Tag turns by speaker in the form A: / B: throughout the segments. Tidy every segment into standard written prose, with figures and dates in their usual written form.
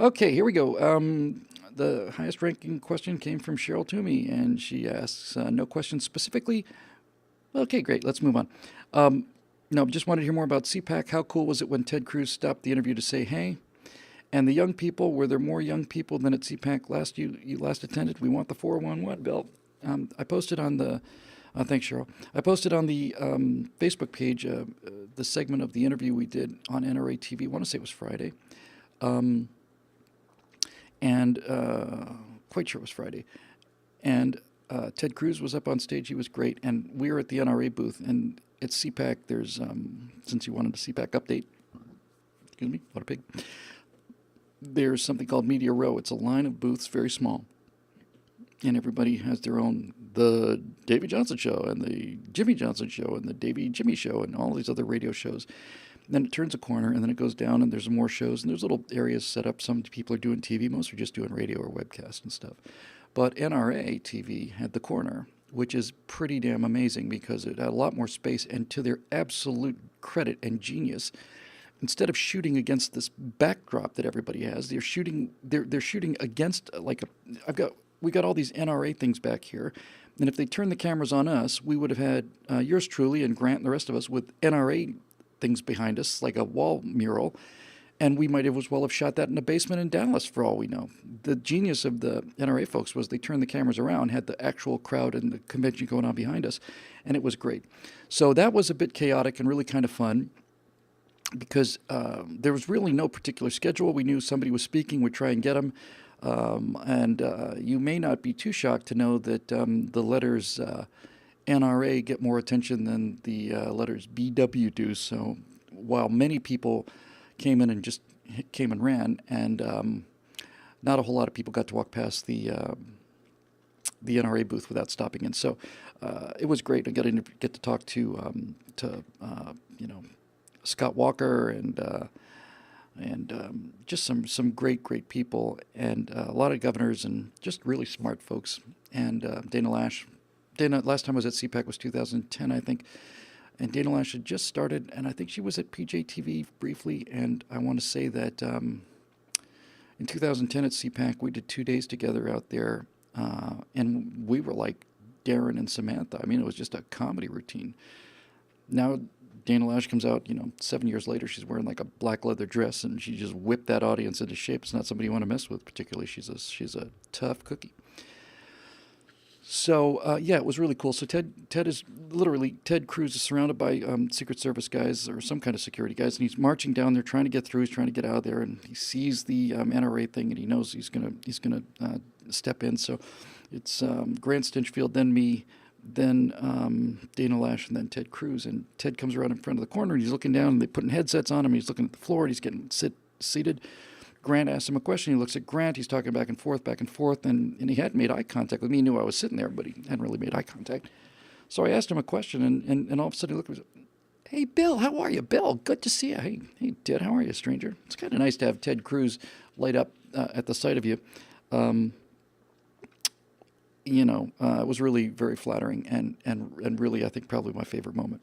A: Okay, here we go. The highest ranking question came from Cheryl Toomey, and she asks, no questions specifically. Okay, great. Let's move on. No, just wanted to hear more about CPAC. How cool was it when Ted Cruz stopped the interview to say hey? And the young people, were there more young people than at CPAC you last attended? We want the 411, Bill. I posted on the, thanks, Cheryl. I posted on the Facebook page the segment of the interview we did on NRA TV. I want to say it was Friday. And quite sure it was Friday. And Ted Cruz was up on stage. He was great. And we were at the NRA booth. And at CPAC, there's, since you wanted a CPAC update, excuse me, what a pig, there's something called Media Row. It's a line of booths, very small. And everybody has their own, the Davy Johnson Show and the Jimmy Johnson Show and the Davy Jimmy Show and all these other radio shows. And then it turns a corner and then it goes down and there's more shows and there's little areas set up. Some people are doing TV, most are just doing radio or webcast and stuff. But NRA TV had the corner, which is pretty damn amazing because it had a lot more space. And to their absolute credit and genius, instead of shooting against this backdrop that everybody has, they're shooting against like we got all these NRA things back here, and if they turned the cameras on us, we would have had yours truly and Grant and the rest of us with NRA things behind us, like a wall mural, and we might as well have shot that in a basement in Dallas for all we know. The genius of the NRA folks was they turned the cameras around, had the actual crowd and the convention going on behind us, and it was great. So that was a bit chaotic and really kind of fun, because there was really no particular schedule. We knew somebody was speaking, we'd try and get them. And you may not be too shocked to know that the letters NRA get more attention than the letters BW do. So while many people came in and just came and ran, and not a whole lot of people got to walk past the NRA booth without stopping in. So it was great. I got to get to talk to Scott Walker and just some great people, and a lot of governors and just really smart folks. And Dana Lash. Last time I was at CPAC was 2010, I think. And Dana Lash had just started, and I think she was at PJTV briefly. And I want to say that in 2010 at CPAC, we did 2 days together out there, and we were like Darren and Samantha. I mean, it was just a comedy routine. Now Dana Lash comes out, 7 years later, she's wearing like a black leather dress, and she just whipped that audience into shape. It's not somebody you want to mess with, particularly. She's a tough cookie. So yeah, it was really cool. So Ted Cruz is surrounded by Secret Service guys or some kind of security guys, and he's marching down there trying to get through. He's trying to get out of there, and he sees the NRA thing, and he knows he's gonna step in. So it's Grant Stinchfield, then me, then Dana Lash, and then Ted Cruz. And Ted comes around in front of the corner, and he's looking down, and they're putting headsets on him. He's looking at the floor, and he's getting seated. Grant asks him a question. He looks at Grant. He's talking back and forth, and he hadn't made eye contact with me. He knew I was sitting there, but he hadn't really made eye contact. So I asked him a question, and all of a sudden he looked at me and said, "Hey, Bill, how are you? Bill, good to see you. Hey, Ted, how are you, stranger?" It's kind of nice to have Ted Cruz light up at the sight of you. It was really very flattering and really, I think, probably my favorite moment.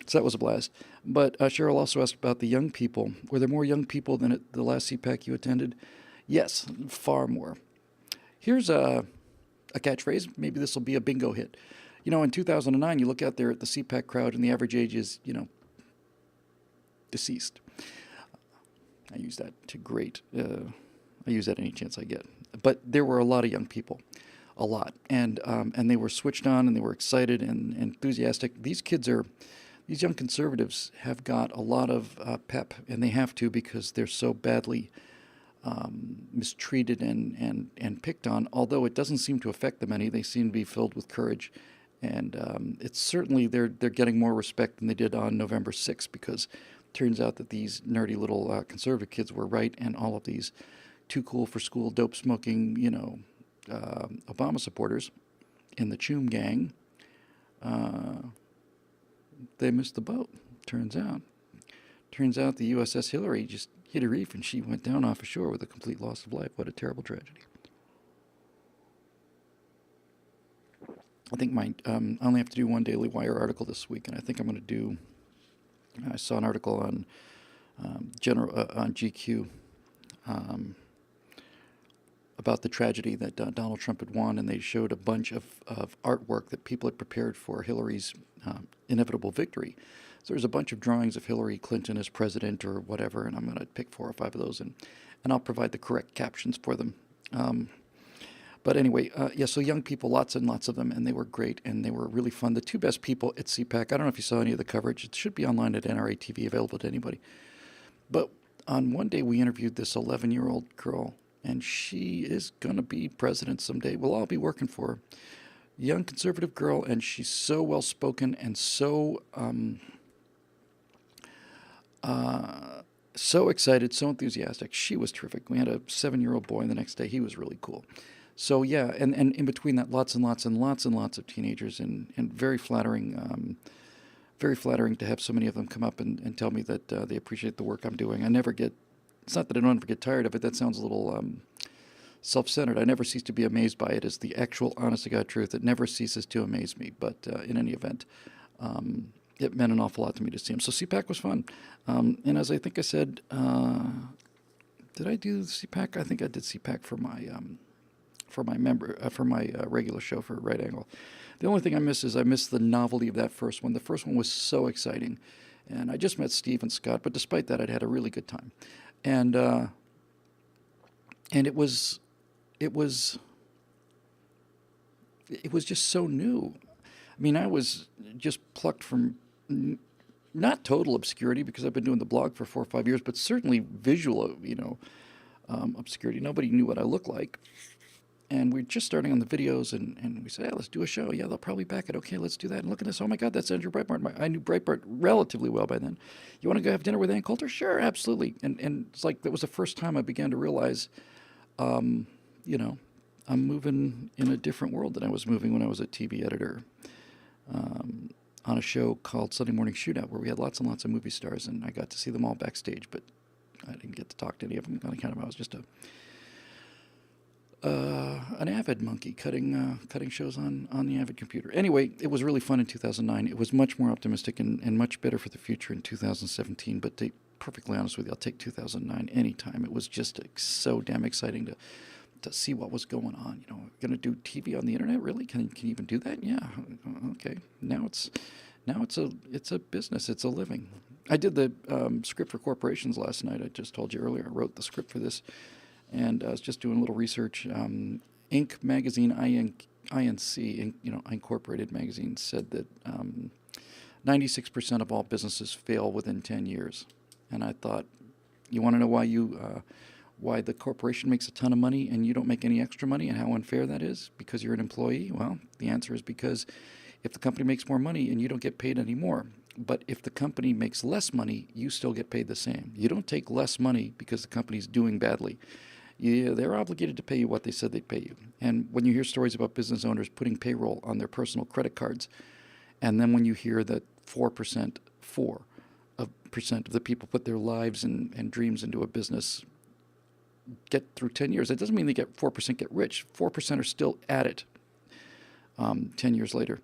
A: So that was a blast. But Cheryl also asked about the young people. Were there more young people than at the last CPAC you attended? Yes, far more. Here's a catchphrase. Maybe this will be a bingo hit. In 2009, you look out there at the CPAC crowd, and the average age is, deceased. I use that to great. I use that any chance I get. But there were a lot of young people. A lot. And they were switched on, and they were excited and enthusiastic. These young conservatives have got a lot of pep, and they have to, because they're so badly mistreated and picked on. Although it doesn't seem to affect them any, they seem to be filled with courage, and it's certainly they're getting more respect than they did on November 6th, because it turns out that these nerdy little conservative kids were right, and all of these too cool for school, dope smoking, Obama supporters in the Choom gang. They missed the boat, turns out. Turns out the USS Hillary just hit a reef, and she went down off ashore with a complete loss of life. What a terrible tragedy. I think I only have to do one Daily Wire article this week, and I think I'm going to do, I saw an article on on GQ, about the tragedy that Donald Trump had won, and they showed a bunch of artwork that people had prepared for Hillary's inevitable victory. So there's a bunch of drawings of Hillary Clinton as president or whatever, and I'm going to pick 4 or 5 of those, and I'll provide the correct captions for them. But anyway, yeah, so young people, lots and lots of them, and they were great, and they were really fun. The 2 best people at CPAC, I don't know if you saw any of the coverage. It should be online at NRA TV, available to anybody. But on one day, we interviewed this 11-year-old girl, and she is going to be president someday. We'll all be working for her. Young conservative girl, and she's so well-spoken and so so excited, so enthusiastic. She was terrific. We had a 7-year-old boy the next day. He was really cool. So yeah, and in between that, lots and lots and lots and lots of teenagers, and very flattering to have so many of them come up and tell me that they appreciate the work I'm doing. I never get, it's not that I don't ever get tired of it. That sounds a little self-centered. I never cease to be amazed by it. It's the actual honest-to-God truth. It never ceases to amaze me. But in any event, it meant an awful lot to me to see him. So CPAC was fun. And as I think I said, did I do CPAC? I think I did CPAC for my regular show for Right Angle. The only thing I miss is I miss the novelty of that first one. The first one was so exciting, and I just met Steve and Scott. But despite that, I'd had a really good time, and it was just so new. I mean, I was just plucked from not total obscurity, because I've been doing the blog for 4 or 5 years, but certainly visual, obscurity. Nobody knew what I looked like. And we're just starting on the videos, and we said, hey, let's do a show. Yeah, they'll probably back it. Okay, let's do that. And look at this. Oh, my God, that's Andrew Breitbart. I knew Breitbart relatively well by then. You want to go have dinner with Ann Coulter? Sure, absolutely. And it's like that was the first time I began to realize, I'm moving in a different world than I was moving when I was a TV editor on a show called Sunday Morning Shootout, where we had lots and lots of movie stars, and I got to see them all backstage, but I didn't get to talk to any of them. I was just an avid monkey cutting shows on the Avid computer. Anyway, it was really fun in 2009. It was much more optimistic and much better for the future in 2017. But to be perfectly honest with you, I'll take 2009 anytime. It was just so damn exciting to see what was going on. Going to do TV on the internet? Really? Can you even do that? Yeah. Okay. Now it's a business. It's a living. I did the script for corporations last night. I just told you earlier. I wrote the script for this. And I was just doing a little research. Inc. magazine, INC, Incorporated magazine, said that 96% of all businesses fail within 10 years. And I thought, you want to know why the corporation makes a ton of money and you don't make any extra money, and how unfair that is because you're an employee? Well, the answer is because if the company makes more money and you don't get paid any more. But if the company makes less money, you still get paid the same. You don't take less money because the company's doing badly. Yeah, they're obligated to pay you what they said they'd pay you. And when you hear stories about business owners putting payroll on their personal credit cards, and then when you hear that 4% of the people put their lives and dreams into a business, get through 10 years, that doesn't mean they get 4% get rich. 4% are still at it 10 years later.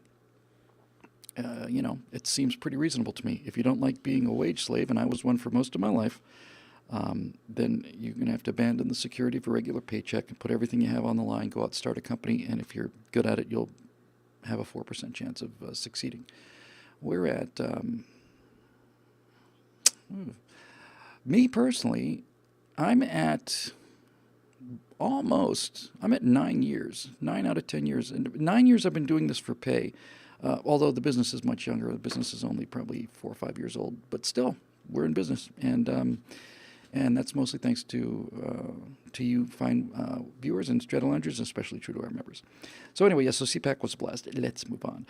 A: It seems pretty reasonable to me. If you don't like being a wage slave, and I was one for most of my life, then you're going to have to abandon the security of a regular paycheck and put everything you have on the line, go out and start a company, and if you're good at it, you'll have a 4% chance of succeeding. We're at, me personally, I'm at 9 years, 9 out of 10 years. And 9 years I've been doing this for pay, although the business is much younger. The business is only probably 4 or 5 years old, but still, we're in business. And that's mostly thanks to you fine viewers and Stratosphere Loungers, especially true to our members. So anyway, yes, so CPAC was a blast. Let's move on.